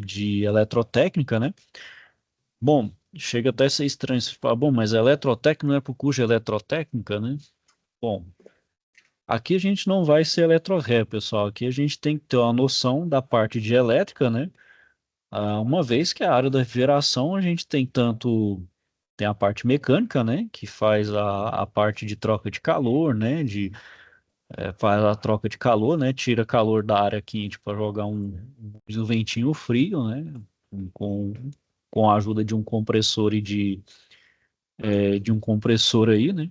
de eletrotécnica, né? Bom, chega até a ser estranho se falar, bom, mas eletrotécnica não é para o curso de eletrotécnica, né? Bom, aqui a gente não vai ser eletrorré, pessoal. Aqui a gente tem que ter uma noção da parte de elétrica, né? Uma vez que a área da refrigeração a gente tem tanto tem a parte mecânica, né, que faz a parte de troca de calor, né, faz a troca de calor, né, tira calor da área quente para jogar um ventinho frio, né, com, com a ajuda de um compressor e de um compressor aí, né,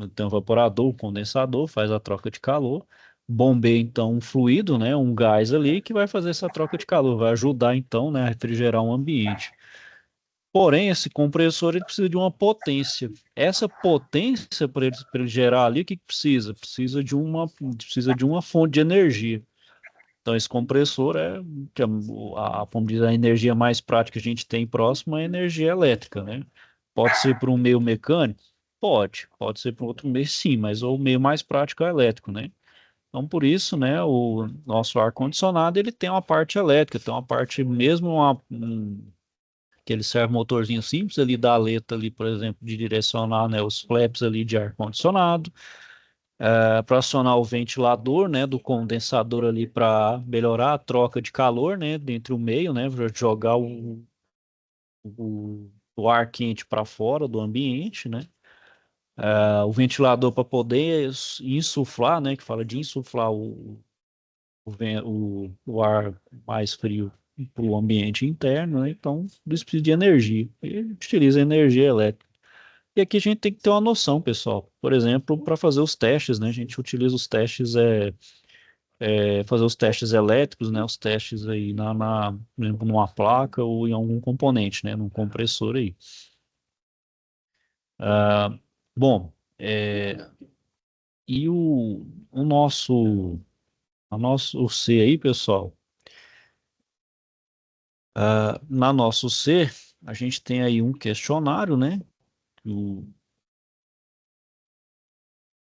então evaporador, condensador, faz a troca de calor, bombeia então um fluido, né, um gás ali que vai fazer essa troca de calor, vai ajudar então, né, a refrigerar o ambiente. Porém, esse compressor ele precisa de uma potência. Essa potência, para ele gerar ali, o que que precisa? Precisa de uma fonte de energia. Então, esse compressor que vamos dizer, a energia mais prática que a gente tem próxima é a energia elétrica, né? Pode ser para um meio mecânico? Pode ser para outro meio sim, mas o meio mais prático é o elétrico, né? Então, por isso, né, o nosso ar-condicionado ele tem uma parte elétrica, tem uma parte mesmo que ele serve um motorzinho simples ali da aleta ali, por exemplo, de direcionar, né, os flaps ali de ar-condicionado, para acionar o ventilador, né, do condensador ali para melhorar a troca de calor, né, dentro o meio, né, para jogar o ar quente para fora do ambiente, né, o ventilador para poder insuflar, né, que fala de insuflar o ar mais frio para o ambiente interno, né? Então, eles precisam de energia. E utiliza energia elétrica. E aqui a gente tem que ter uma noção, pessoal. Por exemplo, para fazer os testes, né? A gente utiliza os testes, fazer os testes elétricos, né? Os testes aí por exemplo, numa placa ou em algum componente, né? Num compressor aí. Ah, bom, e o C aí, pessoal. Na nosso C, a gente tem aí um questionário, né? o-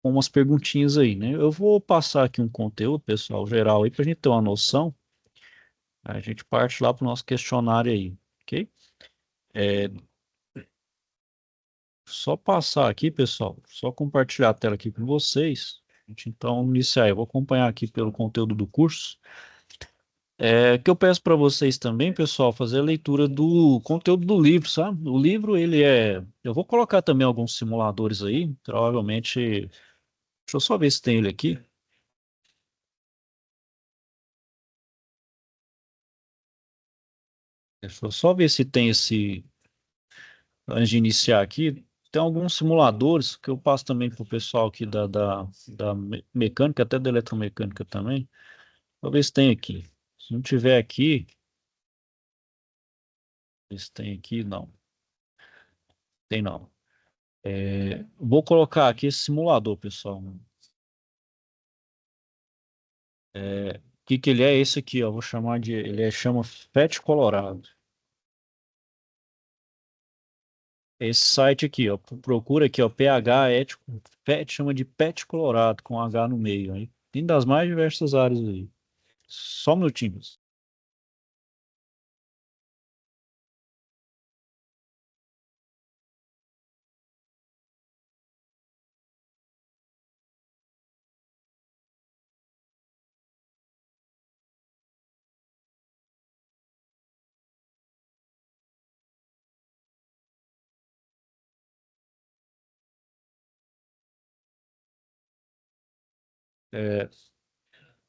com umas perguntinhas aí, né? Eu vou passar aqui um conteúdo, pessoal, geral aí, para a gente ter uma noção. A gente parte lá para o nosso questionário aí, ok? É só passar aqui, pessoal, só compartilhar a tela aqui com vocês. A gente então iniciar. Eu vou acompanhar aqui pelo conteúdo do curso. Que eu peço para vocês também, pessoal, fazer a leitura do conteúdo do livro, sabe? O livro, ele é. Eu vou colocar também alguns simuladores aí, provavelmente. Deixa eu só ver se tem ele aqui. Deixa eu só ver se tem esse. Antes de iniciar aqui, tem alguns simuladores que eu passo também para o pessoal aqui da mecânica, até da eletromecânica também. Talvez tenha aqui. Se não tiver aqui, se tem aqui, não. Tem não. Vou colocar aqui esse simulador, pessoal. O que que ele é? Esse aqui, ó. Vou chamar de. Chama FET Colorado. Esse site aqui, ó. Procura aqui, ó. PH ético. PET chama de PET Colorado, com H no meio. Aí. Tem das mais diversas áreas aí. Só um minutinho. É,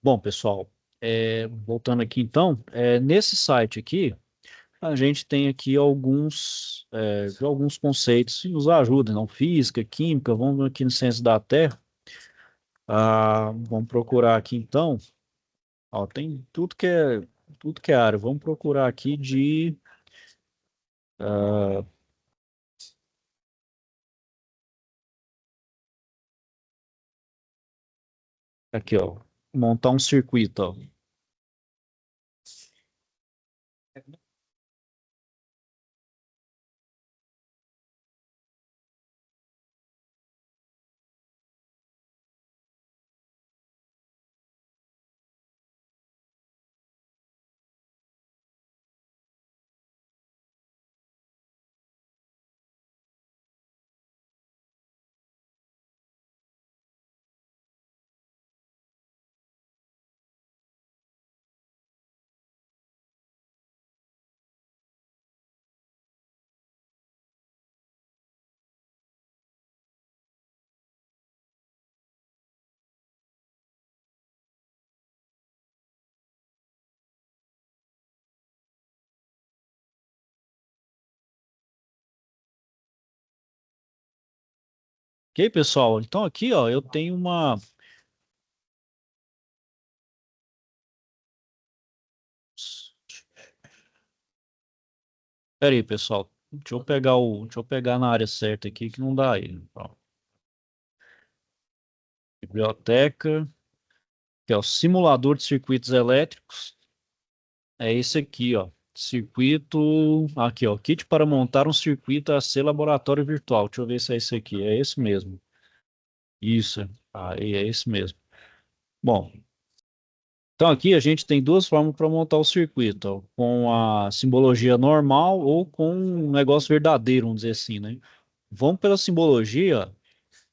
bom, pessoal, voltando aqui então, nesse site aqui, a gente tem aqui alguns conceitos que nos ajudam, não? Física, química, vamos aqui no Ciência da Terra, vamos procurar aqui então, ó, tem tudo que é área, vamos procurar aqui ah, aqui ó, montar um circuito, ó. Ok, pessoal? Então aqui, ó, eu tenho uma... Pera aí, pessoal. Deixa eu pegar na área certa aqui que não dá aí. Ó, biblioteca, que é o simulador de circuitos elétricos. É esse aqui, ó. Circuito. Aqui, ó. Kit para montar um circuito AC laboratório virtual. Deixa eu ver se é esse aqui. É esse mesmo. Isso. Aí é esse mesmo. Bom, então aqui a gente tem duas formas para montar o circuito, ó, com a simbologia normal ou com um negócio verdadeiro, vamos dizer assim, né? Vamos pela simbologia,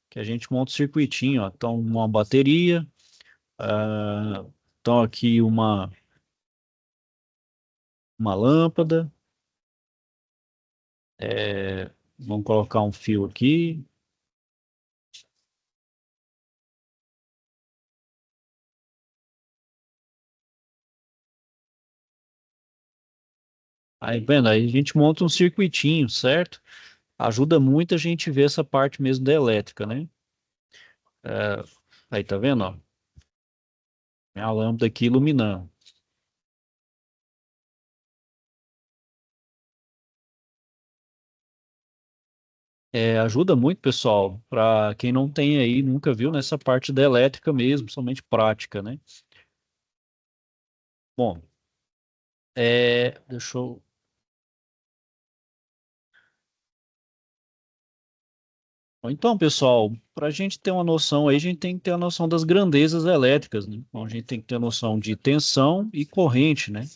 que a gente monta o circuitinho, ó. Então, uma bateria, então aqui uma lâmpada, vamos colocar um fio aqui. Aí, vendo, aí a gente monta um circuitinho, certo? Ajuda muito a gente ver essa parte mesmo da elétrica, né? É, aí, tá vendo, ó? Minha lâmpada aqui iluminando. Ajuda muito, pessoal, para quem não tem aí, nunca viu nessa parte da elétrica mesmo, somente prática, né? Bom, deixa eu... Então, pessoal, para a gente ter uma noção aí, a gente tem que ter a noção das grandezas elétricas, né? Então, a gente tem que ter a noção de tensão e corrente, né?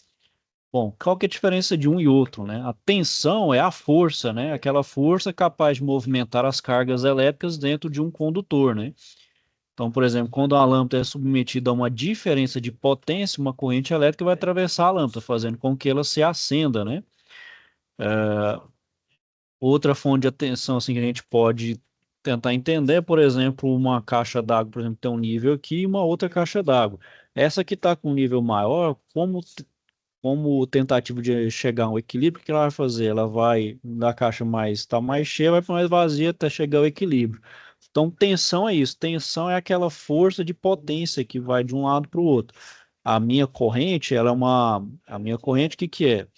Bom, qual que é a diferença de um e outro, né? A tensão é a força, né? Aquela força capaz de movimentar as cargas elétricas dentro de um condutor, né? Então, por exemplo, quando a lâmpada é submetida a uma diferença de potência, uma corrente elétrica vai atravessar a lâmpada, fazendo com que ela se acenda, né? Outra fonte de tensão assim, que a gente pode tentar entender, por exemplo, uma caixa d'água, por exemplo, tem um nível aqui e uma outra caixa d'água. Essa que está com um nível maior, como tentativa de chegar a um equilíbrio, o que ela vai fazer? Ela vai da caixa mais está mais cheia, vai para mais vazia até chegar ao equilíbrio. Então, tensão é isso. Tensão é aquela força de potência que vai de um lado para o outro. A minha corrente, ela é uma. A minha corrente, o que que é?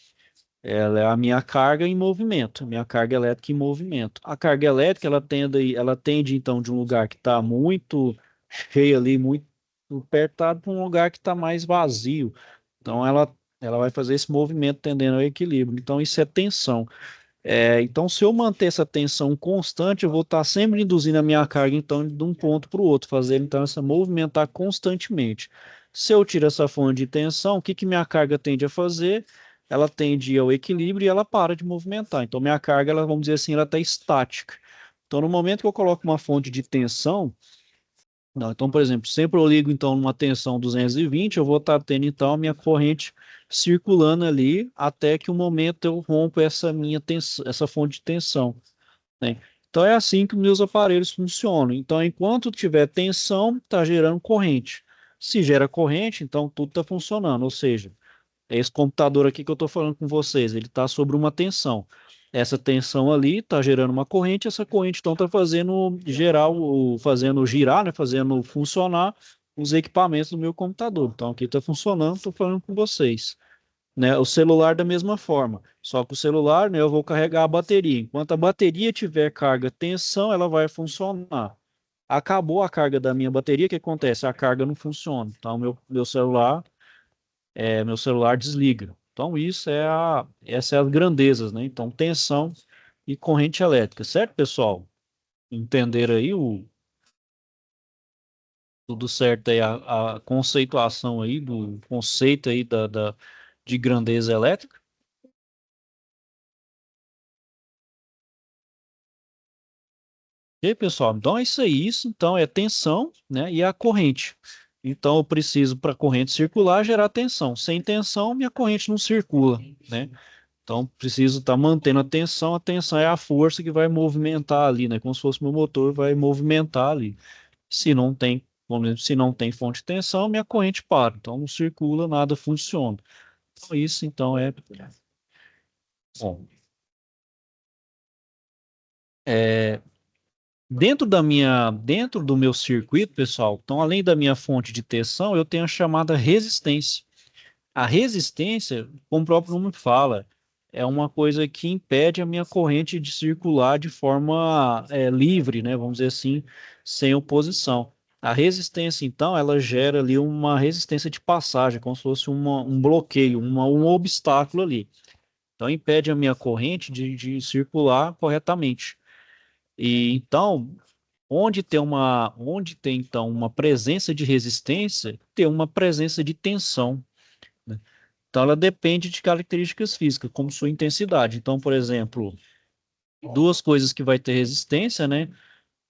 Ela é a minha carga em movimento, minha carga elétrica em movimento. A carga elétrica, ela tende então de um lugar que está muito cheio ali, muito apertado, para um lugar que está mais vazio. Então, ela vai fazer esse movimento tendendo ao equilíbrio. Então, isso é tensão. Então, se eu manter essa tensão constante, eu vou estar sempre induzindo a minha carga, então, de um ponto para o outro, fazendo então essa movimentar constantemente. Se eu tiro essa fonte de tensão, o que que minha carga tende a fazer? Ela tende ao equilíbrio e ela para de movimentar. Então, minha carga, ela, vamos dizer assim, ela está estática. Então, no momento que eu coloco uma fonte de tensão, não, então, por exemplo, sempre eu ligo então numa tensão 220, eu vou estar tendo então a minha corrente circulando ali até que o momento eu rompo essa minha tensão, essa fonte de tensão, né? Então é assim que meus aparelhos funcionam. Então, enquanto tiver tensão, está gerando corrente. Se gera corrente, então tudo está funcionando. Ou seja, é esse computador aqui que eu estou falando com vocês, ele está sobre uma tensão. Essa tensão ali está gerando uma corrente, essa corrente então está fazendo gerar, fazendo girar, né, fazendo funcionar os equipamentos do meu computador. Então aqui está funcionando, estou falando com vocês. Né? O celular da mesma forma, só que o celular, né, eu vou carregar a bateria. Enquanto a bateria tiver carga tensão, ela vai funcionar. Acabou a carga da minha bateria, o que acontece? A carga não funciona. Então meu celular desliga. Então, essa é as grandezas, né? Então, tensão e corrente elétrica, certo, pessoal? Entenderam aí tudo certo aí, a conceituação aí do conceito aí de grandeza elétrica? E aí, pessoal, então é isso aí. Isso, então, é tensão, né? E a corrente. Então, eu preciso, para a corrente circular, gerar tensão. Sem tensão, minha corrente não circula, né? Então, preciso estar mantendo a tensão é a força que vai movimentar ali, né? Como se fosse meu motor, vai movimentar ali. Se não tem, vamos dizer, se não tem fonte de tensão, minha corrente para. Então, não circula, nada funciona. Então, isso, então, é... Bom, dentro do meu circuito, pessoal, então além da minha fonte de tensão, eu tenho a chamada resistência. A resistência, como o próprio nome fala, é uma coisa que impede a minha corrente de circular de forma livre, né? Vamos dizer assim, sem oposição. A resistência, então, ela gera ali uma resistência de passagem, como se fosse um bloqueio, um obstáculo ali. Então, impede a minha corrente de circular corretamente. E então, onde tem então uma presença de resistência, tem uma presença de tensão, né? Então, ela depende de características físicas, como sua intensidade. Então, por exemplo, duas coisas que vai ter resistência, né?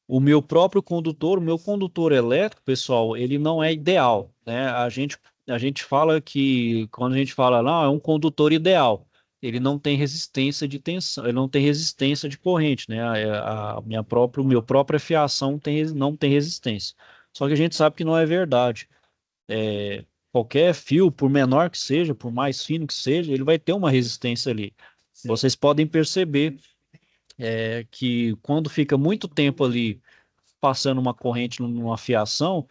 O meu condutor elétrico, pessoal, ele não é ideal, né? A gente fala que, quando a gente fala, não, é um condutor ideal, ele não tem resistência de tensão, ele não tem resistência de corrente, né? O meu própria fiação não tem resistência. Só que a gente sabe que não é verdade. Qualquer fio, por menor que seja, por mais fino que seja, ele vai ter uma resistência ali. Vocês podem perceber que quando fica muito tempo ali passando uma corrente numa fiação,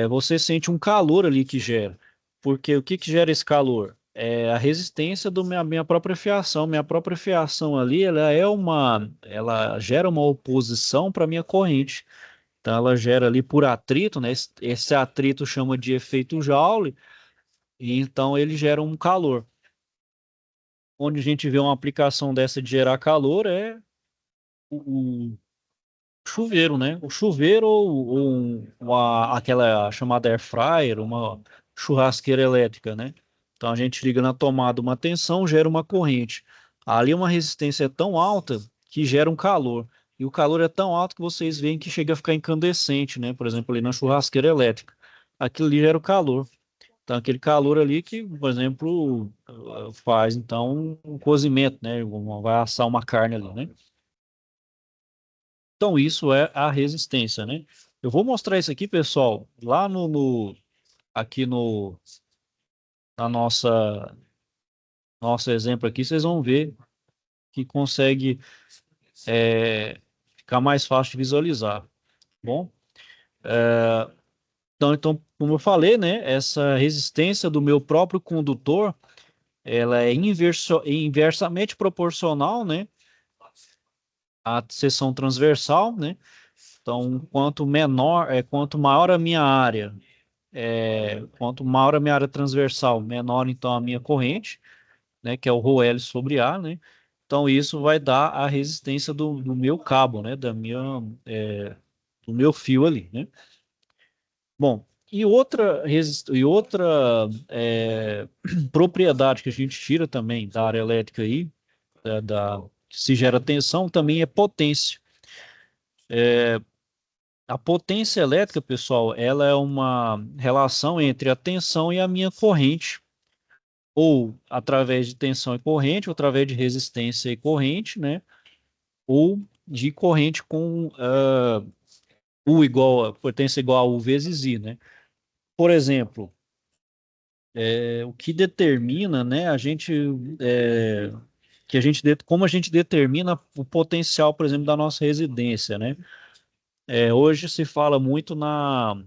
você sente um calor ali que gera. Porque o que que gera esse calor? É a resistência da minha própria fiação. Minha própria fiação ali, ela gera uma oposição para minha corrente. Então ela gera ali por atrito, né? Esse atrito chama de efeito Joule, e então ele gera um calor. Onde a gente vê uma aplicação dessa de gerar calor é o chuveiro, né? O chuveiro aquela chamada air fryer, uma churrasqueira elétrica, né? Então a gente liga na tomada uma tensão, gera uma corrente. Ali uma resistência é tão alta que gera um calor. E o calor é tão alto que vocês veem que chega a ficar incandescente, né? Por exemplo, ali na churrasqueira elétrica. Aquilo ali gera o calor. Então aquele calor ali que, por exemplo, faz então um cozimento, né? Vai assar uma carne ali, né? Então, isso é a resistência, né? Eu vou mostrar isso aqui, pessoal, lá aqui na nosso exemplo aqui, vocês vão ver que consegue ficar mais fácil de visualizar. Bom, então, como eu falei, né, essa resistência do meu próprio condutor, ela é inversamente proporcional, né, à seção transversal, né? Então, quanto maior a minha área, quanto maior a minha área transversal, menor então a minha corrente, né, que é o ρL sobre A, né? Então isso vai dar a resistência do meu cabo, né, do meu fio ali, né? Bom, e outra propriedade que a gente tira também da área elétrica aí, que se gera tensão, também é potência. A potência elétrica, pessoal, ela é uma relação entre a tensão e a minha corrente, ou através de tensão e corrente, ou através de resistência e corrente, né? Ou de corrente com potência igual a U vezes I, né? Por exemplo, o que determina, né, é, como a gente determina o potencial, por exemplo, da nossa residência, né? Hoje se fala muito no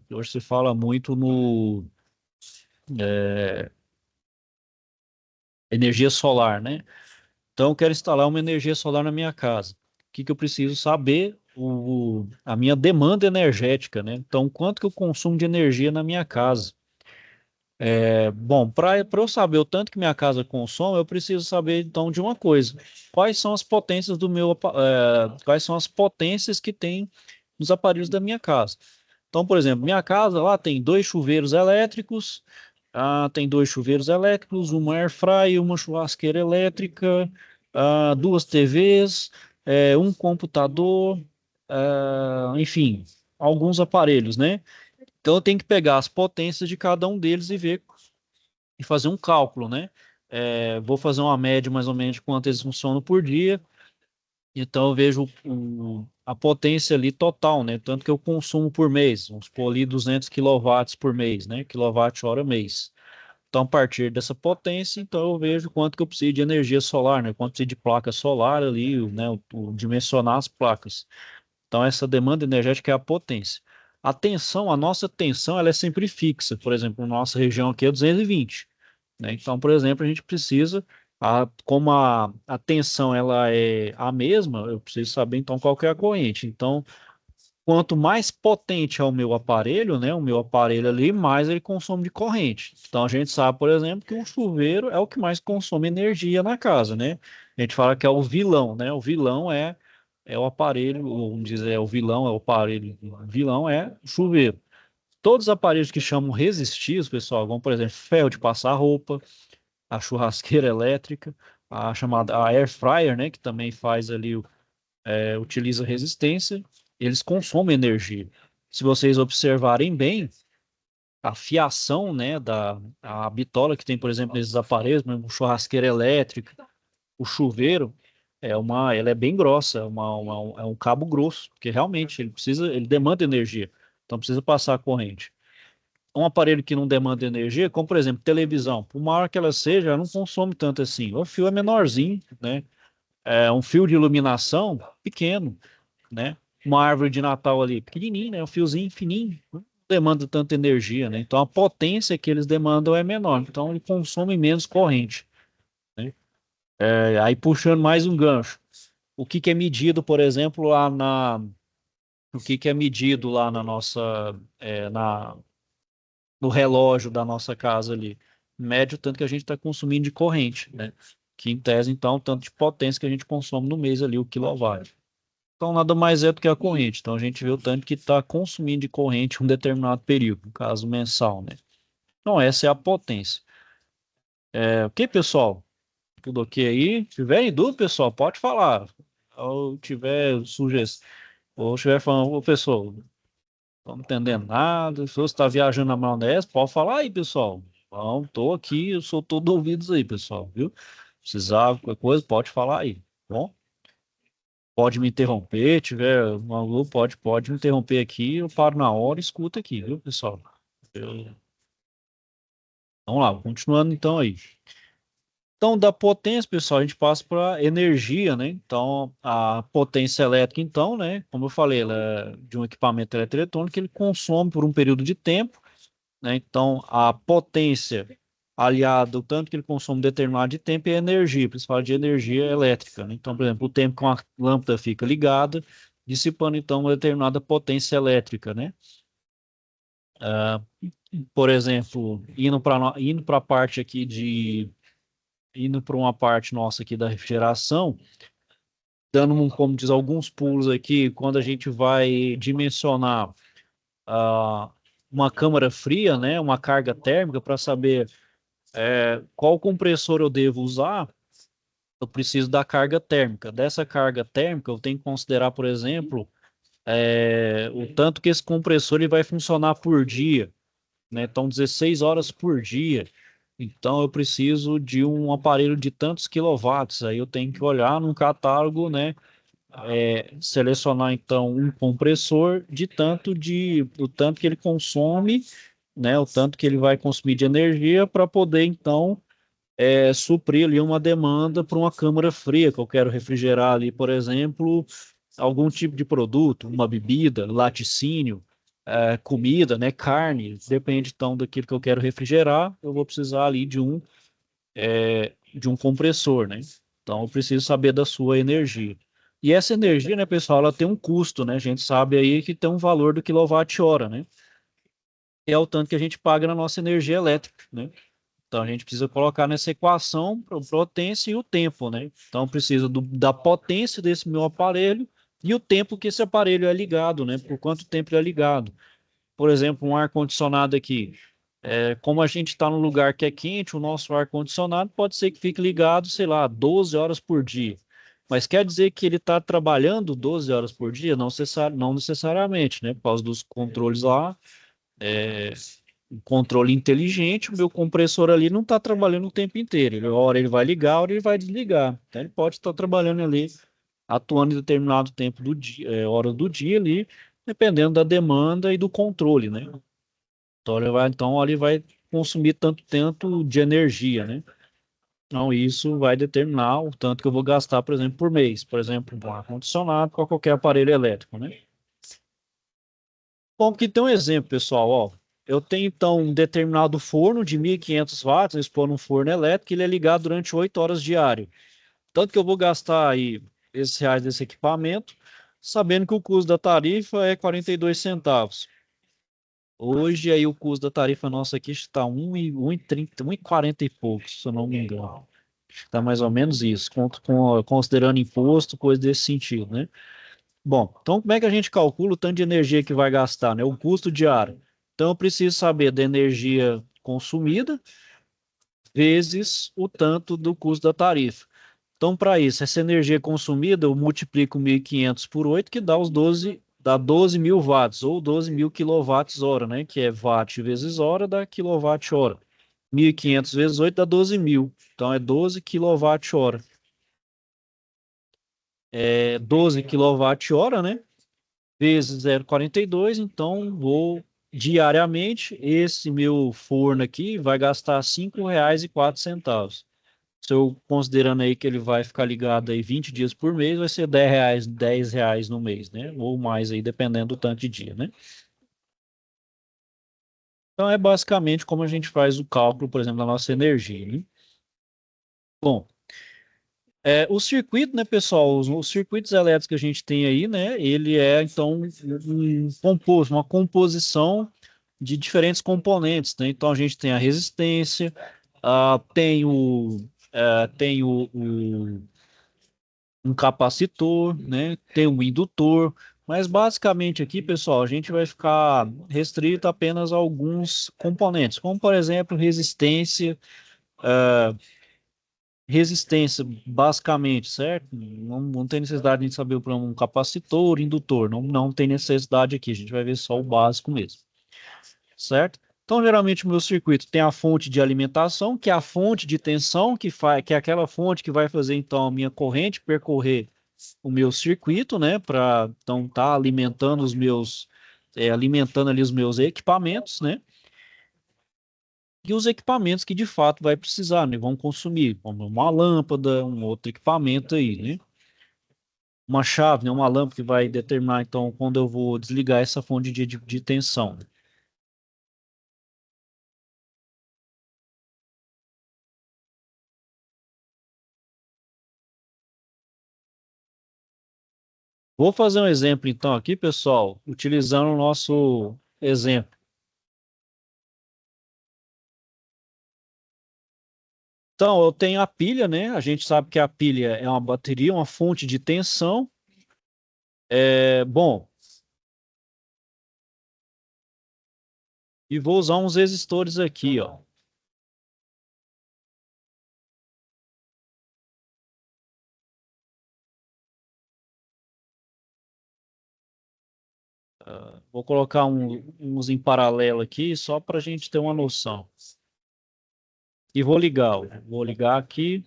energia solar, né? Então, eu quero instalar uma energia solar na minha casa. O que que eu preciso saber? A minha demanda energética, né? Então, quanto que eu consumo de energia na minha casa? Bom, para eu saber o tanto que minha casa consome, eu preciso saber, então, de uma coisa. Quais são as potências quais são as potências que tem nos aparelhos da minha casa? Então, por exemplo, minha casa lá tem dois chuveiros elétricos, uma air fryer, uma churrasqueira elétrica, duas TVs, um computador, enfim, alguns aparelhos, né? Então eu tenho que pegar as potências de cada um deles e fazer um cálculo, né? Vou fazer uma média mais ou menos de quanto eles funcionam por dia. Então eu vejo a potência ali total, né? Tanto que eu consumo por mês, vamos supor ali 200 quilowatts por mês, né? Quilowatt-hora mês. Então, a partir dessa potência, então eu vejo quanto que eu preciso de energia solar, né? Quanto preciso de placa solar ali, né? Dimensionar as placas. Então, essa demanda energética é a potência. A tensão, a nossa tensão, ela é sempre fixa. Por exemplo, nossa região aqui é 220, né? Então, por exemplo, a gente precisa, como a tensão ela é a mesma, eu preciso saber então qual que é a corrente. Então, quanto mais potente é o meu aparelho, né, o meu aparelho ali, mais ele consome de corrente. Então a gente sabe, por exemplo, que um chuveiro é o que mais consome energia na casa, né? A gente fala que é o vilão, né? O vilão é o aparelho, vamos dizer, é o vilão, é o aparelho, o vilão é o chuveiro. Todos os aparelhos que chamam resistivos, pessoal, como por exemplo, ferro de passar roupa, a churrasqueira elétrica, a chamada a air fryer, né, que também faz ali utiliza resistência, eles consomem energia. Se vocês observarem bem, a fiação, né, a bitola que tem, por exemplo, nesses aparelhos, mesmo churrasqueira elétrica, o chuveiro, ela é bem grossa, é um cabo grosso, porque realmente ele demanda energia, então precisa passar a corrente. Um aparelho que não demanda energia, como por exemplo televisão, por maior que ela seja, ela não consome tanto assim. O fio é menorzinho, né? É um fio de iluminação pequeno, né? Uma árvore de Natal ali, pequenininho, né? Um fiozinho fininho, não demanda tanta energia, né? Então a potência que eles demandam é menor, então ele consome menos corrente, né? Aí puxando mais um gancho, o que que é medido, por exemplo, o que que é medido lá na nossa, no relógio da nossa casa ali? Mede o tanto que a gente está consumindo de corrente, né? Que em tese, então, o tanto de potência que a gente consome no mês ali, o quilowatt. Então, nada mais é do que a corrente. Então, a gente vê o tanto que está consumindo de corrente um determinado período, no caso mensal, né? Então, essa é a potência. Ok, pessoal? Tudo ok aí? Se tiver dúvida, pessoal, pode falar. Ou tiver sugestão, ou estiver falando, ô, pessoal, não estou entendendo nada, se você está viajando na maionese, pode falar aí, pessoal. Não, estou aqui, eu sou todo ouvidos aí, pessoal, viu? Precisar qualquer coisa, pode falar aí, tá bom? Pode me interromper, tiver uma pode me interromper aqui, eu paro na hora e escuto aqui, viu, pessoal? Eu- Vamos lá, continuando então aí. Então, da potência, pessoal, a gente passa para energia, né? Então, a potência elétrica, então, né? Como eu falei, ela é de um equipamento eletroeletrônico, ele consome por um período de tempo, né? Então, a potência aliada ao tanto que ele consome determinado de tempo é energia, por isso fala de energia elétrica, né? Então, por exemplo, o tempo que uma lâmpada fica ligada, dissipando então uma determinada potência elétrica, né? Por exemplo, indo para a parte aqui indo para uma parte nossa aqui da refrigeração, dando como diz alguns pulos aqui, quando a gente vai dimensionar ah, uma câmara fria, né, uma carga térmica para saber qual compressor eu devo usar, eu preciso da carga térmica. Dessa carga térmica, eu tenho que considerar, por exemplo, o tanto que esse compressor ele vai funcionar por dia, né? Então, 16 horas por dia. Então, eu preciso de um aparelho de tantos quilowatts. Aí eu tenho que olhar num catálogo, né? Selecionar então um compressor o tanto que ele consome, né? O tanto que ele vai consumir de energia para poder então suprir ali uma demanda para uma câmara fria, que eu quero refrigerar ali, por exemplo, algum tipo de produto, uma bebida, laticínio, comida, né, carne, depende então daquilo que eu quero refrigerar, eu vou precisar ali de um compressor, né? Então eu preciso saber da sua energia. E essa energia, né, pessoal, ela tem um custo, né? A gente sabe aí que tem um valor do quilowatt-hora, né? É o tanto que a gente paga na nossa energia elétrica, né? Então a gente precisa colocar nessa equação a potência e o tempo, né? Então precisa da potência desse meu aparelho e o tempo que esse aparelho é ligado, né? Por quanto tempo ele é ligado. Por exemplo, um ar-condicionado aqui. Como a gente está num lugar que é quente, o nosso ar-condicionado pode ser que fique ligado, sei lá, 12 horas por dia. Mas quer dizer que ele está trabalhando 12 horas por dia? Não necessariamente, né? Por causa dos controles lá, um controle inteligente, o meu compressor ali não está trabalhando o tempo inteiro. Hora ele vai ligar, hora ele vai desligar. Então ele pode estar trabalhando ali, atuando em determinado tempo do dia, hora do dia ali, dependendo da demanda e do controle, né? Então ele vai consumir tanto de energia, né? Então, isso vai determinar o tanto que eu vou gastar, por exemplo, por mês. Por exemplo, um ar-condicionado com qualquer aparelho elétrico, né? Bom, que tem um exemplo, pessoal, ó. Eu tenho, então, um determinado forno de 1.500 watts, eu expor num forno elétrico, ele é ligado durante 8 horas diário. Tanto que eu vou gastar aí esses reais desse equipamento, sabendo que o custo da tarifa é 42 centavos. Hoje aí o custo da tarifa nossa aqui está 1,30, 1,40 e poucos, se eu não me engano. Está mais ou menos isso, considerando imposto, coisa desse sentido, né? Bom, então como é que a gente calcula o tanto de energia que vai gastar, né? O custo diário. Então eu preciso saber da energia consumida vezes o tanto do custo da tarifa. Então, para isso, essa energia consumida, eu multiplico 1.500 por 8, que dá os 12, dá 12.000 watts, ou 12.000 quilowatts-hora, né? Que é watt vezes hora dá quilowatt-hora. 1.500 vezes 8 dá 12.000. Então, é 12 quilowatt-hora. É 12 quilowatt-hora, né? Vezes 0,42. Então, vou diariamente, esse meu forno aqui vai gastar R$ 5,04. Se eu considerando aí que ele vai ficar ligado aí 20 dias por mês, vai ser R$ 10, R$ 10 no mês, né? Ou mais aí, dependendo do tanto de dia, né? Então é basicamente como a gente faz o cálculo, por exemplo, da nossa energia, né? Bom, o circuito, né, pessoal? Os circuitos elétricos que a gente tem aí, né? Ele é, então, uma composição de diferentes componentes, né? Então a gente tem a resistência, tem um capacitor, né? Tem um indutor, mas basicamente aqui, pessoal, a gente vai ficar restrito apenas a alguns componentes, como por exemplo resistência, basicamente, certo? Não tem necessidade de saber para um capacitor, indutor, não tem necessidade aqui, a gente vai ver só o básico mesmo, certo? Então, geralmente, o meu circuito tem a fonte de alimentação, que é a fonte de tensão, que é aquela fonte que vai fazer, então, a minha corrente percorrer o meu circuito, né, para então tá alimentando alimentando ali os meus equipamentos, né, e os equipamentos que de fato vai precisar, né, vão consumir, como uma lâmpada, um outro equipamento aí, né, uma chave, né, uma lâmpada que vai determinar então quando eu vou desligar essa fonte de tensão. Vou fazer um exemplo então aqui, pessoal, utilizando o nosso exemplo. Então, eu tenho a pilha, né? A gente sabe que a pilha é uma bateria, uma fonte de tensão. Bom, e vou usar uns resistores aqui, ó. Vou colocar uns em paralelo aqui, só para a gente ter uma noção. E vou ligar, ó. Vou ligar aqui.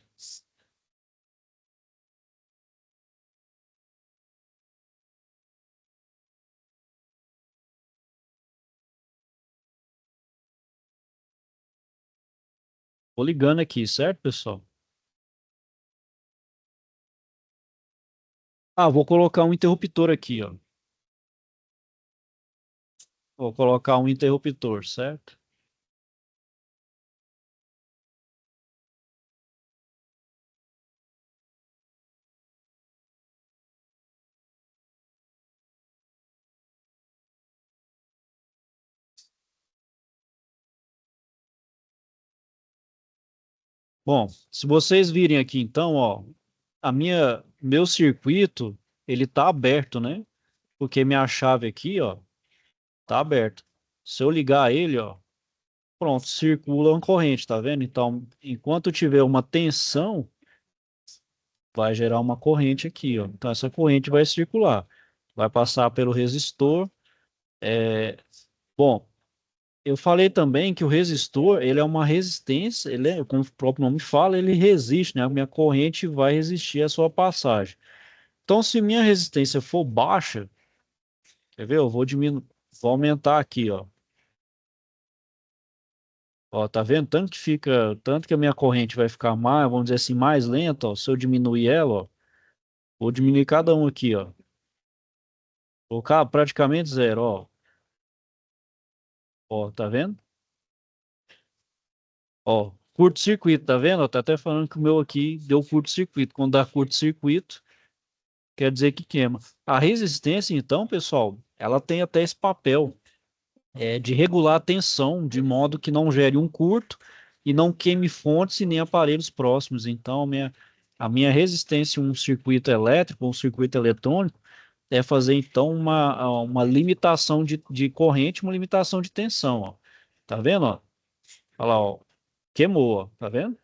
Vou ligando aqui, certo, pessoal? Vou colocar um interruptor aqui, ó. Vou colocar um interruptor, certo? Bom, se vocês virem aqui, então, ó, meu circuito, ele tá aberto, né? Porque minha chave aqui, ó, tá aberta. Se eu ligar ele, ó, pronto, circula uma corrente, tá vendo? Então, enquanto tiver uma tensão, vai gerar uma corrente aqui, ó. Então, essa corrente vai circular, vai passar pelo resistor. Bom, eu falei também que o resistor, ele é uma resistência, como o próprio nome fala, ele resiste, né? A minha corrente vai resistir à sua passagem. Então, se minha resistência for baixa, quer ver? Eu vou diminuir, vou aumentar aqui, ó. Ó, tá vendo? Tanto que a minha corrente vai ficar mais, vamos dizer assim, mais lenta, ó. Se eu diminuir ela, ó, vou diminuir cada um aqui, ó. Colocar praticamente zero, ó. Ó, tá vendo? Ó, curto-circuito, tá vendo? Ó, tá até falando que o meu aqui deu curto-circuito. Quando dá curto-circuito, quer dizer que queima. A resistência, então, pessoal, ela tem até esse papel, de regular a tensão, de modo que não gere um curto e não queime fontes e nem aparelhos próximos. Então, a minha resistência em um circuito elétrico, um circuito eletrônico, é fazer, então, uma limitação de corrente, uma limitação de tensão, ó. Tá vendo, ó? Olha lá, ó. Queimou, ó. Tá vendo?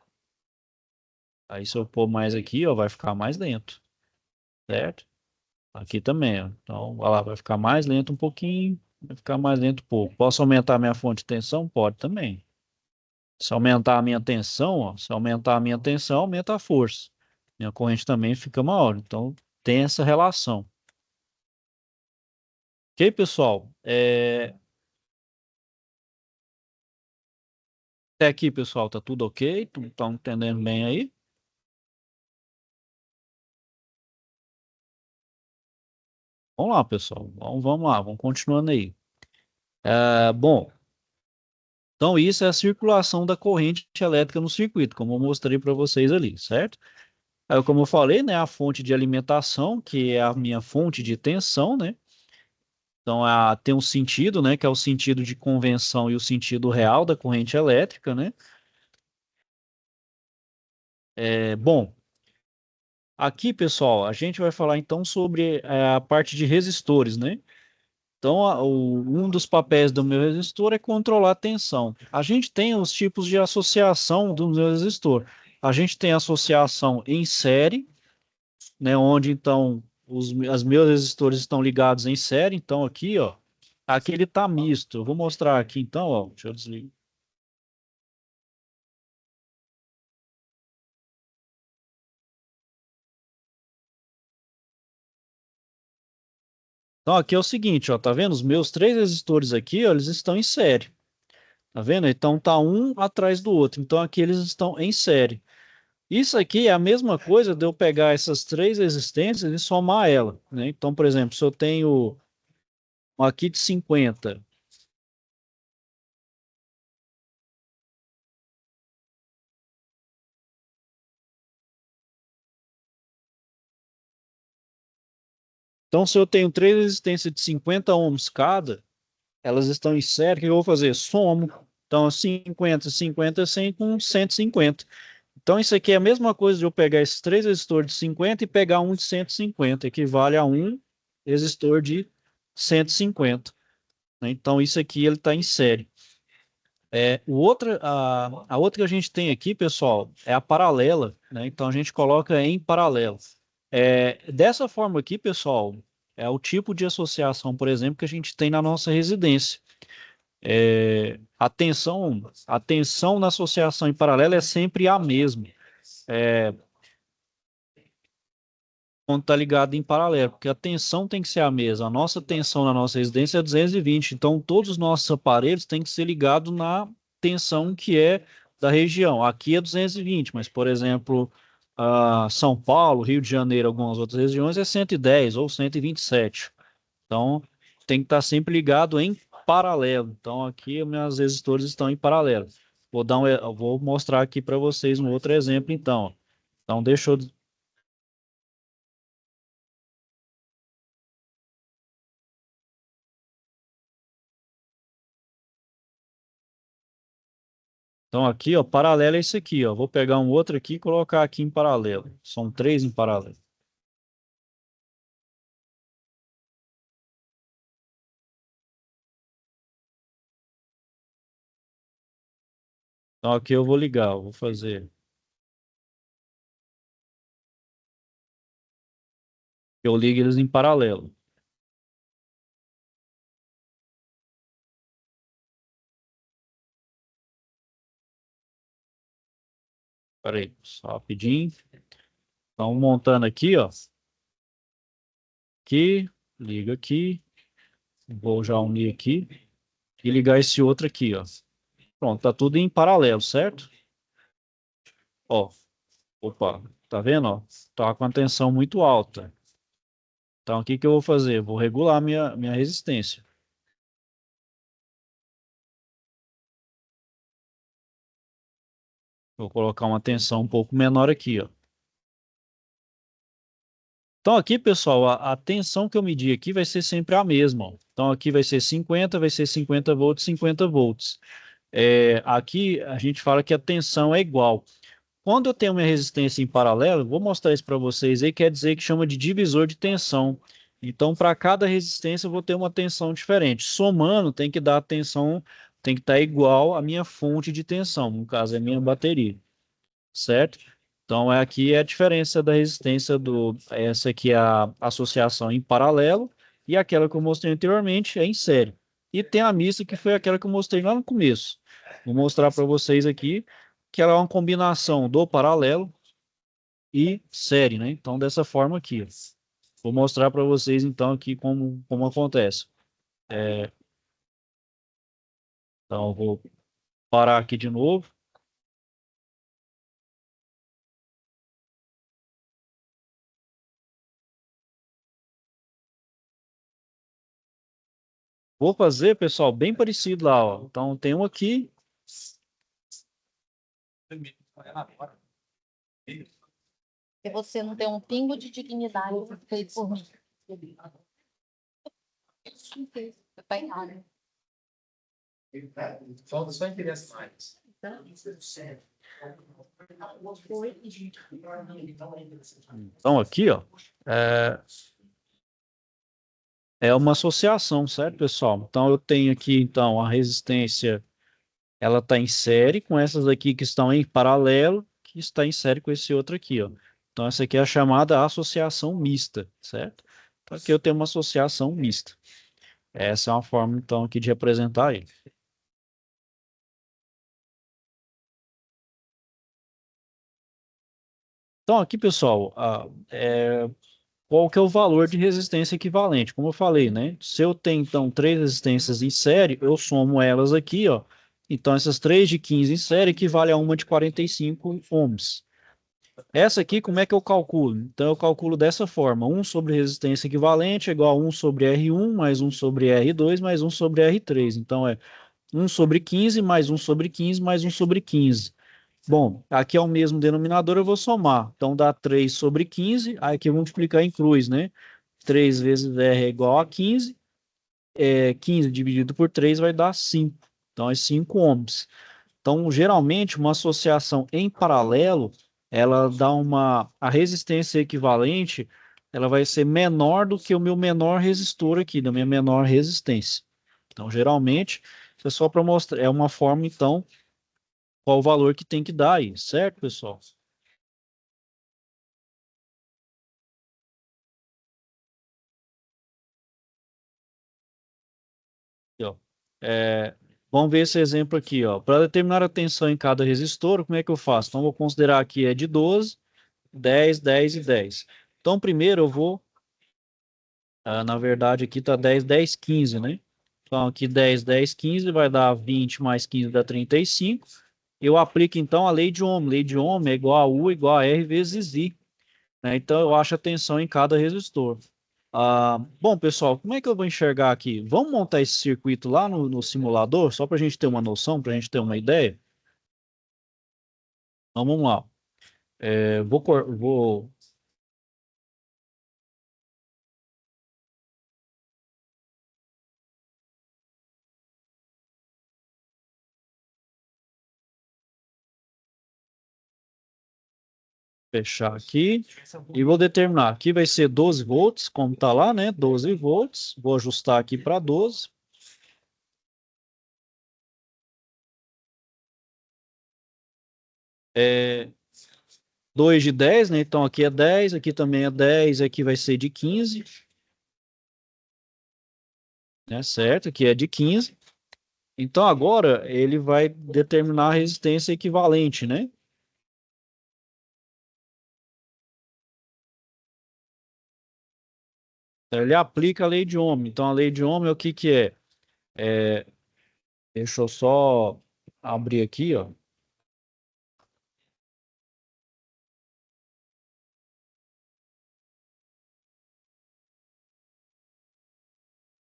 Aí se eu pôr mais aqui, ó, vai ficar mais lento, certo? Aqui também, ó. Então, olha lá, vai ficar mais lento um pouquinho, vai ficar mais lento um pouco. Posso aumentar minha fonte de tensão? Pode também. Se aumentar a minha tensão, ó, se aumentar a minha tensão, aumenta a força. Minha corrente também fica maior. Então, tem essa relação. Ok, pessoal? Até aqui, pessoal, tá tudo ok? Estão entendendo bem aí? Vamos lá, pessoal. Vamos lá, vamos continuando aí. Bom, então isso é a circulação da corrente elétrica no circuito, como eu mostrei para vocês ali, certo? Aí, como eu falei, né, a fonte de alimentação, que é a minha fonte de tensão, né? Então, tem um sentido, né, que é o sentido de convenção e o sentido real da corrente elétrica, né? Bom, aqui, pessoal, a gente vai falar então sobre a parte de resistores, né? Então, um dos papéis do meu resistor é controlar a tensão. A gente tem os tipos de associação do meu resistor. A gente tem associação em série, né, onde então as meus resistores estão ligados em série. Então, aqui, ó, aqui ele está misto. Eu vou mostrar aqui então, ó, deixa eu desligar. Então, aqui é o seguinte, ó, tá vendo? Os meus três resistores aqui, ó, eles estão em série. Tá vendo? Então tá um atrás do outro. Então aqui eles estão em série. Isso aqui é a mesma coisa de eu pegar essas três resistências e somar ela, né? Então, por exemplo, se eu tenho um aqui de 50, então se eu tenho três resistências de 50 ohms cada, elas estão em série, o que eu vou fazer? Somo. Então, 50, 50, 100 com 150. Então, isso aqui é a mesma coisa de eu pegar esses três resistores de 50 e pegar um de 150, equivale a um resistor de 150, né? Então, isso aqui ele está em série. A outra que a gente tem aqui, pessoal, é a paralela, né? Então a gente coloca em paralelo. Dessa forma aqui, pessoal, é o tipo de associação, por exemplo, que a gente tem na nossa residência. A tensão na associação em paralelo é sempre a mesma, quando está ligado em paralelo, porque a tensão tem que ser a mesma. A nossa tensão na nossa residência é 220, então todos os nossos aparelhos têm que ser ligados na tensão que é da região. Aqui é 220, mas, por exemplo, São Paulo, Rio de Janeiro, algumas outras regiões é 110 ou 127. Então, tem que estar sempre ligado em paralelo. Então, aqui meus resistores estão em paralelo. Eu vou mostrar aqui para vocês um outro exemplo, então. Então, deixa eu. Então aqui, ó, paralelo é isso aqui, ó. Vou pegar um outro aqui e colocar aqui em paralelo. São três em paralelo. Então aqui eu vou ligar, eu vou fazer. Eu ligo eles em paralelo. Espera aí, só rapidinho. Então montando aqui, ó. Aqui, liga aqui. Vou já unir aqui e ligar esse outro aqui, ó. Pronto, tá tudo em paralelo, certo? Ó, opa, tá vendo, ó? Tá com a tensão muito alta. Então, o que que eu vou fazer? Eu vou regular minha resistência. Vou colocar uma tensão um pouco menor aqui, ó. Então, aqui, pessoal, a tensão que eu medi aqui vai ser sempre a mesma, ó. Então, aqui vai ser 50 volts, 50 volts. Aqui, a gente fala que a tensão é igual. Quando eu tenho minha resistência em paralelo, vou mostrar isso para vocês aí, quer dizer que chama de divisor de tensão. Então, para cada resistência, eu vou ter uma tensão diferente. Somando, tem que dar a tensão, tem que estar igual à minha fonte de tensão, no caso, é a minha bateria, certo? Então, aqui é a diferença da resistência essa aqui é a associação em paralelo, e aquela que eu mostrei anteriormente é em série. E tem a mista, que foi aquela que eu mostrei lá no começo. Vou mostrar para vocês aqui que ela é uma combinação do paralelo e série, né? Então, dessa forma aqui, ó. Vou mostrar para vocês, então, aqui como acontece. Então, eu vou parar aqui de novo. Vou fazer, pessoal, bem parecido lá, ó. Então, tem um aqui. Se você não tem um pingo de dignidade feito por mim. Tá errado. Falta só interesse mais. Então, aqui, ó. É, é uma associação, certo, pessoal? Então, eu tenho aqui, então, a resistência, ela está em série com essas aqui que estão em paralelo, que está em série com esse outro aqui, ó. Então, essa aqui é a chamada associação mista, certo? Então, aqui eu tenho uma associação mista. Essa é uma forma, então, aqui de representar ele. Então, aqui, pessoal, qual que é o valor de resistência equivalente? Como eu falei, né? Se eu tenho, então, três resistências em série, eu somo elas aqui, ó. Então, essas três de 15 em série equivale a uma de 45 ohms. Essa aqui, como é que eu calculo? Então, eu calculo dessa forma. 1 sobre resistência equivalente é igual a 1 sobre R1, mais 1 sobre R2, mais 1 sobre R3. Então, é 1 sobre 15, mais 1 sobre 15, mais 1 sobre 15. Bom, aqui é o mesmo denominador, eu vou somar. Então, dá 3 sobre 15. Aí aqui eu vou multiplicar em cruz, né? 3 vezes R é igual a 15. 15 dividido por 3 vai dar 5. Então, é 5 ohms. Então, geralmente, uma associação em paralelo, ela dá a resistência equivalente, ela vai ser menor do que o meu menor resistor aqui, da minha menor resistência. Então, geralmente, isso é só para mostrar, é uma forma, então, qual o valor que tem que dar aí, certo, pessoal? Aqui, ó. É, vamos ver esse exemplo aqui, ó. Para determinar a tensão em cada resistor, como é que eu faço? Então, vou considerar que é de 12, 10, 10 e 10. Então, primeiro eu vou, na verdade, aqui tá 10, 10, 15, né? Então, aqui 10, 10, 15 vai dar 20 mais 15 dá 35. Eu aplico, então, a lei de Ohm. Lei de Ohm é igual a U igual a R vezes I, né? Então, eu acho a tensão em cada resistor. Bom, pessoal, como é que eu vou enxergar aqui? Vamos montar esse circuito lá no simulador, só para a gente ter uma noção, para a gente ter uma ideia? Então, vamos lá. Vou fechar aqui e vou determinar. Aqui vai ser 12 volts, como está lá, né? 12 volts. Vou ajustar aqui para 12. 2 de 10, né? Então aqui é 10, aqui também é 10, aqui vai ser de 15, né? Certo? Aqui é de 15. Então agora ele vai determinar a resistência equivalente, né? Então, ele aplica a lei de Ohm. Então, a lei de Ohm é o que que é? Deixa eu só abrir aqui, ó.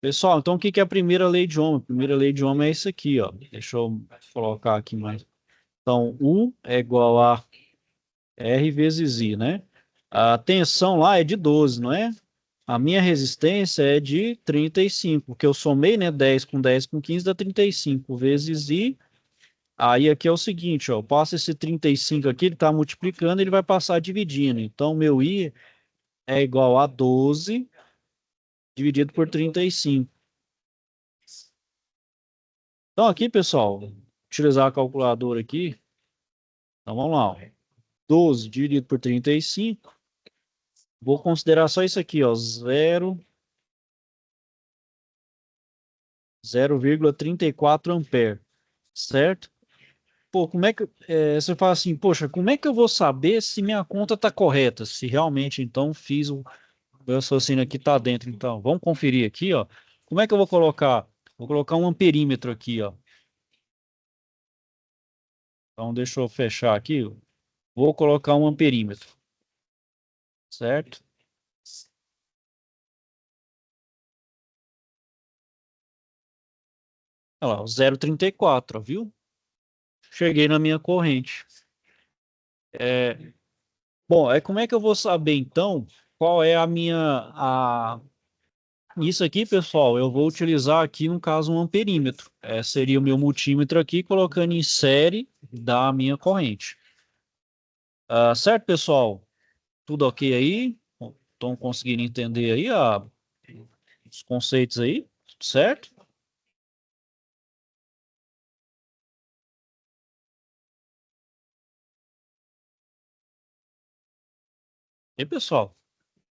Pessoal, então o que que é a primeira lei de Ohm? A primeira lei de Ohm é isso aqui, ó. Deixa eu colocar aqui mais. Então, U é igual a R vezes I, né? A tensão lá é de 12, não é? A minha resistência é de 35, porque eu somei, né? 10 com 15 dá 35 vezes I. Aí aqui é o seguinte, ó. Eu passo esse 35 aqui, ele está multiplicando, ele vai passar dividindo. Então, meu I é igual a 12 dividido por 35. Então, aqui, pessoal, utilizar a calculadora aqui. Então, vamos lá, ó. 12 dividido por 35. Vou considerar só isso aqui, ó. 0,34 ampere, certo? Pô, como é que você fala assim, poxa, como é que eu vou saber se minha conta está correta? Se realmente, então, fiz o meu raciocínio aqui está dentro. Então, vamos conferir aqui, ó. Como é que eu vou colocar? Vou colocar um amperímetro aqui, ó. Então, deixa eu fechar aqui. Vou colocar um amperímetro, certo? Olha lá, o 0,34, ó, viu? Cheguei na minha corrente. Bom, como é que eu vou saber, então, qual é a minha... Isso aqui, pessoal, eu vou utilizar aqui, no caso, um amperímetro. Seria o meu multímetro aqui, colocando em série da minha corrente. Certo, pessoal? Tudo ok aí? Estão conseguindo entender aí os conceitos aí? Certo? E pessoal?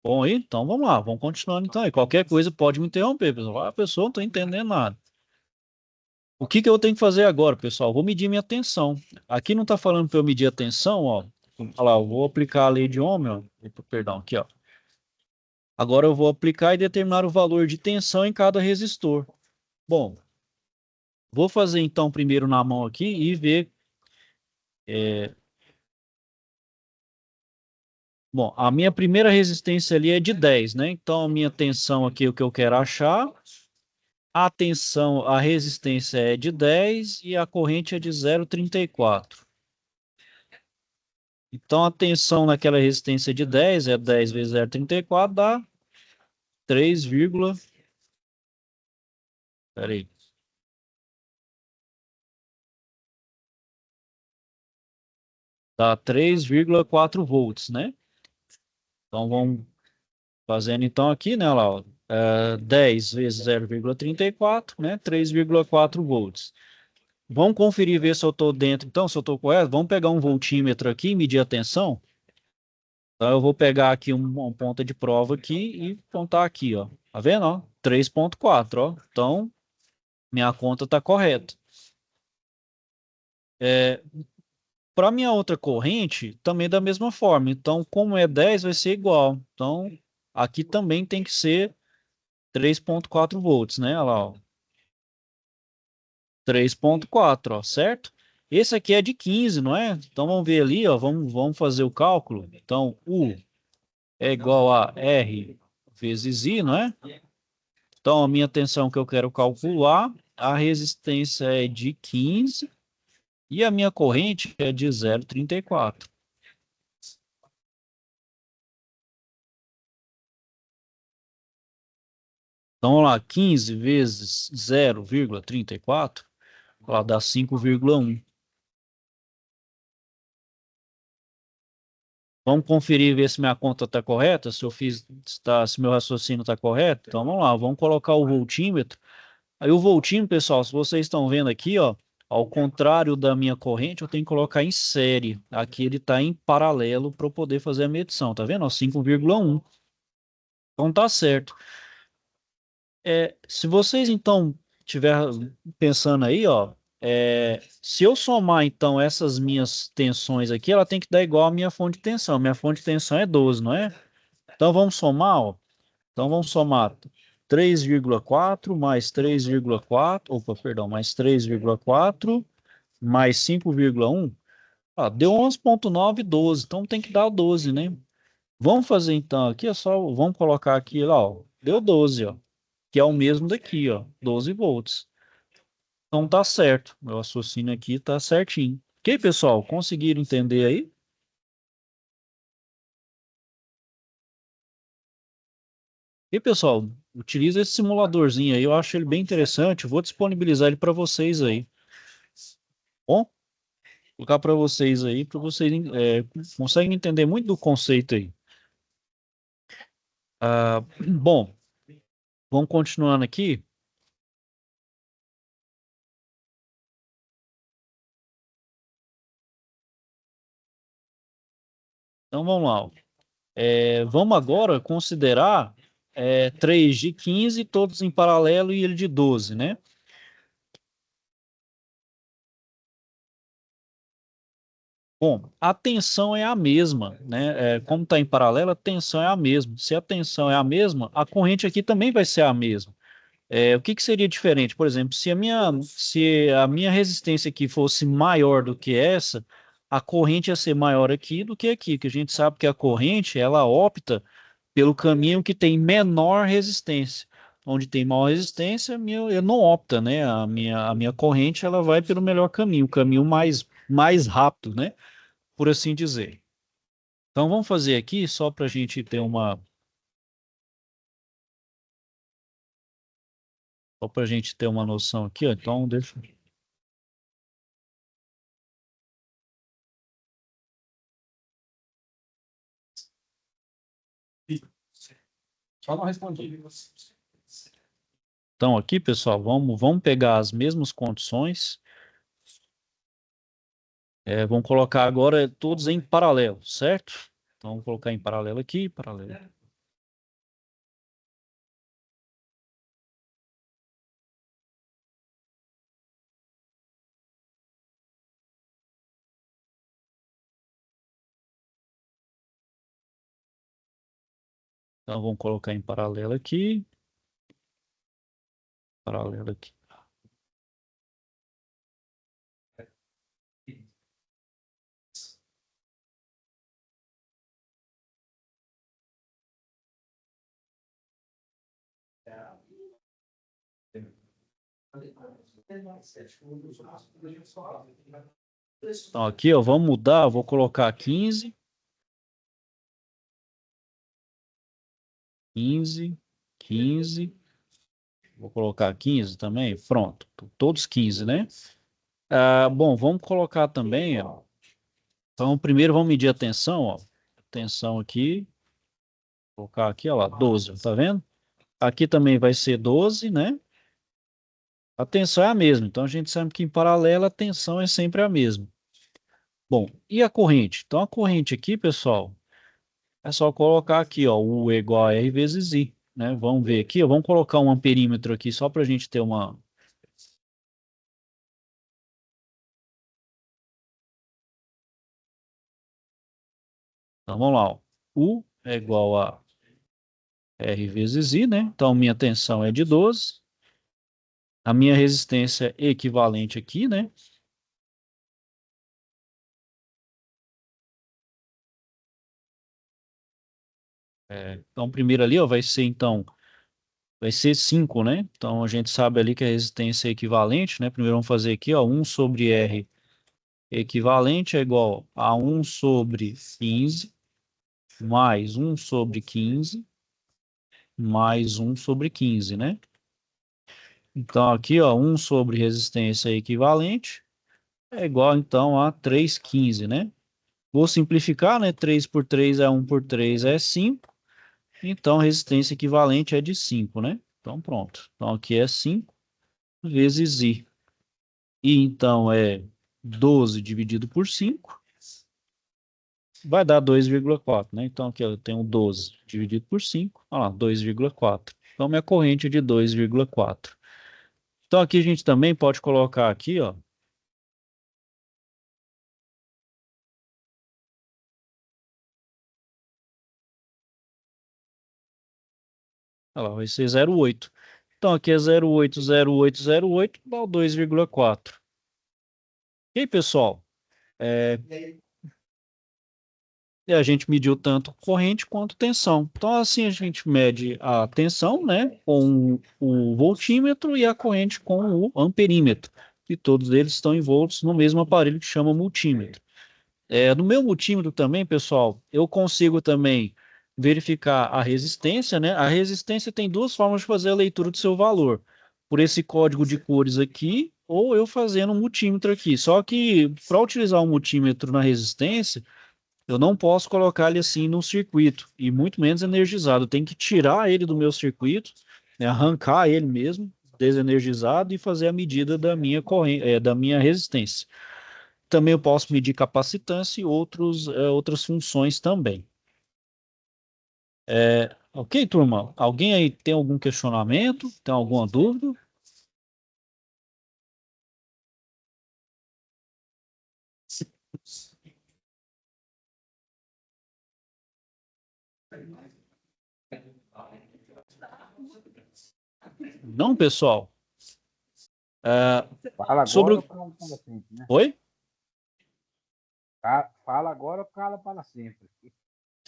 Bom aí? Então vamos lá, vamos continuando então. E qualquer coisa pode me interromper, pessoal. Pessoal, não estou entendendo nada. O que que eu tenho que fazer agora, pessoal? Vou medir minha tensão. Aqui não está falando para eu medir a tensão, ó. Olha lá, eu vou aplicar a lei de Ohm, ó. Perdão, aqui, ó. Agora eu vou aplicar e determinar o valor de tensão em cada resistor. Bom, vou fazer então primeiro na mão aqui e ver. Bom, a minha primeira resistência ali é de 10, né? Então a minha tensão aqui, o que eu quero achar. A tensão, a resistência é de 10 e a corrente é de 0,34. Então a tensão naquela resistência de 10 é 10 vezes 0,34 dá 3, peraí, dá 3,4 volts, né? Então vamos fazendo então aqui, né, lá, ó, 10 vezes 0,34, né, 3,4 volts. Vamos conferir, ver se eu estou dentro, então, se eu estou correto. Vamos pegar um voltímetro aqui e medir a tensão. Então eu vou pegar aqui uma ponta de prova aqui e apontar aqui, ó. Tá vendo, ó? 3,4, ó. Então, minha conta está correta. Para minha outra corrente, também da mesma forma. Então, como é 10, vai ser igual. Então, aqui também tem que ser 3,4 volts, né? Olha lá, ó. 3,4, ó, certo? Esse aqui é de 15, não é? Então, vamos ver ali, ó. Vamos fazer o cálculo. Então, U é igual a R vezes I, não é? Então, a minha tensão que eu quero calcular, a resistência é de 15 e a minha corrente é de 0,34. Então, vamos lá, 15 vezes 0,34, dá 5,1. Vamos conferir e ver se minha conta está correta, se meu raciocínio está correto. Então, vamos lá, vamos colocar o voltímetro. Aí o voltímetro, pessoal, se vocês estão vendo aqui, ó, ao contrário da minha corrente, eu tenho que colocar em série. Aqui ele está em paralelo para eu poder fazer a medição, tá vendo? Ó, 5,1. Então tá certo. Se vocês então estiver pensando aí, ó, se eu somar então essas minhas tensões aqui, ela tem que dar igual à minha fonte de tensão. Minha fonte de tensão é 12, não é? Então vamos somar, ó. Então vamos somar 3,4 mais 3,4, opa, perdão, mais 3,4 mais 5,1, deu 11,912, então tem que dar 12, né? Vamos fazer então aqui, é só, vamos colocar aqui, ó, deu 12, ó, que é o mesmo daqui, ó, 12 volts. Então tá certo, meu raciocínio aqui tá certinho. Ok, pessoal, conseguiram entender aí? E pessoal, utiliza esse simuladorzinho aí, eu acho ele bem interessante, vou disponibilizar ele para vocês aí. Bom, vou colocar para vocês aí, para vocês conseguem entender muito do conceito aí. Bom, vamos continuando aqui. Então vamos lá. Ó. Vamos agora considerar três de 15, todos em paralelo, e ele de 12, né? Bom, a tensão é a mesma, né? Como está em paralelo, a tensão é a mesma. Se a tensão é a mesma, a corrente aqui também vai ser a mesma. O que que seria diferente? Por exemplo, se a minha resistência aqui fosse maior do que essa, a corrente ia ser maior aqui do que aqui, que a gente sabe que a corrente, ela opta pelo caminho que tem menor resistência. Onde tem maior resistência, eu não opta, né? A minha corrente, ela vai pelo melhor caminho, o caminho mais rápido, né? Por assim dizer. Então, vamos fazer aqui, só para a gente ter uma noção aqui, ó. Então, deixa. Só não respondi. Então, aqui, pessoal, vamos pegar as mesmas condições. Vamos colocar agora todos em paralelo, certo? Então, vamos colocar em paralelo aqui, paralelo. Então, vamos colocar em paralelo aqui, paralelo aqui. Então, aqui, ó, vamos mudar, vou colocar 15, 15, 15. Vou colocar 15 também, pronto. Todos 15, né? Bom, vamos colocar também, ó. Então, primeiro vamos medir a tensão, ó. Tensão aqui, colocar aqui, ó lá, 12, tá vendo? Aqui também vai ser 12, né? A tensão é a mesma, então a gente sabe que em paralelo a tensão é sempre a mesma. Bom, e a corrente? Então a corrente aqui, pessoal, é só colocar aqui, ó, U é igual a R vezes I, né? Vamos ver aqui, ó, vamos colocar um amperímetro aqui só para a gente ter uma. Então vamos lá, ó. U é igual a R vezes I, né? Então minha tensão é de 12. A minha resistência equivalente aqui, né? Então primeiro ali, ó, vai ser 5, né? Então a gente sabe ali que a resistência é equivalente, né? Primeiro vamos fazer aqui, ó, 1 sobre R equivalente é igual a 1 sobre 15 mais 1 sobre 15 mais 1 sobre 15, né? Então aqui, ó, 1 sobre resistência equivalente é igual então a 3,15, né? Vou simplificar, né? 3 por 3 é 1 por 3 é 5. Então a resistência equivalente é de 5, né? Então pronto. Então aqui é 5 vezes I. I então é 12 dividido por 5, vai dar 2,4, né? Então aqui eu tenho 12 dividido por 5, olha lá, 2,4. Então minha corrente é de 2,4. Então aqui a gente também pode colocar aqui, ó. Olha lá, vai ser 0,8. Então aqui é 0,8, 0,8, 0,8, dá o 2,4. E aí, pessoal? E a gente mediu tanto corrente quanto tensão. Então, assim, a gente mede a tensão, né, com o voltímetro e a corrente com o amperímetro. E todos eles estão envoltos no mesmo aparelho que chama multímetro. No meu multímetro também, pessoal, eu consigo também verificar a resistência, né? A resistência tem duas formas de fazer a leitura do seu valor. Por esse código de cores aqui, ou eu fazendo um multímetro aqui. Só que para utilizar um multímetro na resistência, eu não posso colocar ele assim no circuito, e muito menos energizado. Eu tenho que tirar ele do meu circuito, né, arrancar ele mesmo, desenergizado, e fazer a medida da minha corrente, da minha resistência. Também eu posso medir capacitância e outras funções também. Ok, turma? Alguém aí tem algum questionamento? Tem alguma dúvida? Não, pessoal? É, Fala sobre agora ou o... cala para sempre, né? Oi? Fala agora ou cala para sempre.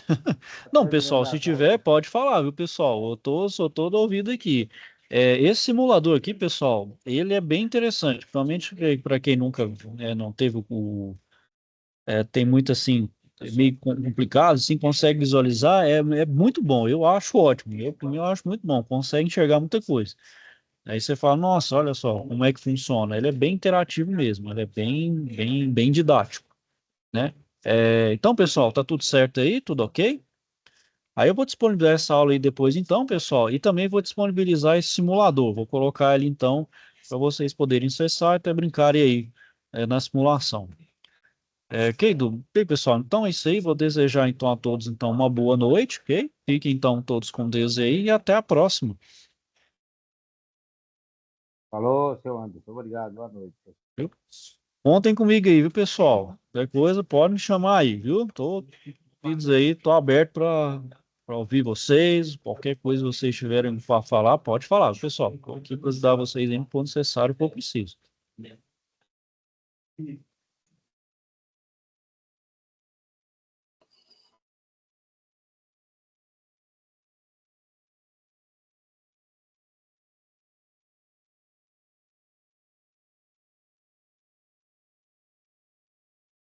Tá Não, pessoal, terminando se as tiver, aulas. pode falar, viu, pessoal? Sou todo ouvido aqui. Esse simulador aqui, pessoal, ele é bem interessante, principalmente para quem nunca, não teve tem muito assim, meio complicado, assim, consegue visualizar, é muito bom, eu acho ótimo, para mim eu acho muito bom, consegue enxergar muita coisa. Aí você fala, nossa, olha só como é que funciona. Ele é bem interativo mesmo, ele é bem didático, né? Então, pessoal, tá tudo certo aí? Tudo ok? Aí eu vou disponibilizar essa aula aí depois, então, pessoal, e também vou disponibilizar esse simulador. Vou colocar ele, então, para vocês poderem acessar e até brincarem aí na simulação. Ok, pessoal? Então é isso aí. Vou desejar, então, a todos, então, uma boa noite, ok? Fiquem, então, todos com Deus aí e até a próxima. Falou, seu Anderson. Obrigado. Boa noite. Viu? Contem comigo aí, viu, pessoal? Qualquer coisa, pode me chamar aí, viu? Tô ouvidos aí, tô aberto para ouvir vocês. Qualquer coisa que vocês tiverem para falar, pode falar, viu, pessoal. Qualquer coisa dá vocês aí, for necessário, for preciso.